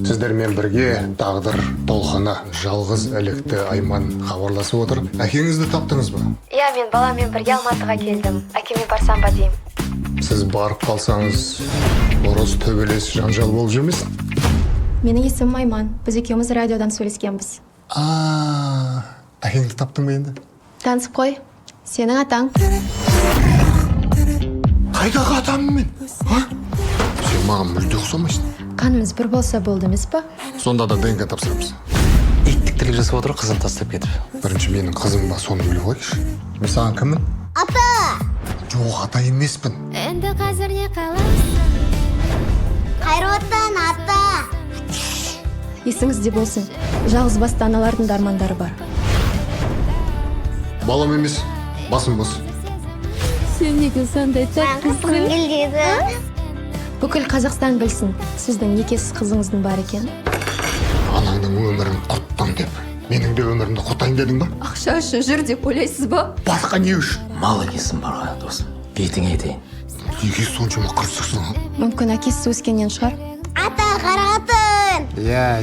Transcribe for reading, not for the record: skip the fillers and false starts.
Сіздермен бірге тағдыр толқыны жалғыз ілікті Айман хабарласып отыр. Әкеңізді таптыңыз ба? Иә, мен баламен бірге Алматыға келдім. Әкеме барсам ба деймін. Сіз барып қалсаңыз, ұрыс төбелес жанжал болып жүрмесін? Менің есімім Айман. Біз екеуміз радиодан сөйлескенбіз. Әкеңді таптың ба енді? Танысып қой. Сенің атаң. Қайдағы атамын мен? Сен маған мүлде ұқсамайсың. Қанымыз бір болса болды емес па? Сонда да ДНК тапсырамыз. Иттіктілік жасап отыр, қызын тастап кетіп. Бірінші менің қызым ба, соны біліп қойшы. Мен саған кіммін? Ата! Жоқ, ата емеспін. Енді қазір не қаласың? Қайраттан ата! Есіңізде болсын. Жалғыз басты аналардың да армандары бар. Балам емес, басым бос. Сен неге сондай Келгеді. Бүкіл Қазақстан білсін, сіздің некесіз қызыңыздың бар екен. Анаңның өмірін құттым деп, менің де өмірімді құттайын дедің ба? Ақша үшін жүр деп ойлайсыз ба? Басқа не үшін? Мал екенсің бар ғой, досым. Бетіңе етейін. Неге соншама қырсықсың? Мүмкін әкесіз өскеннен шығар. Ата қарағатын! Иә.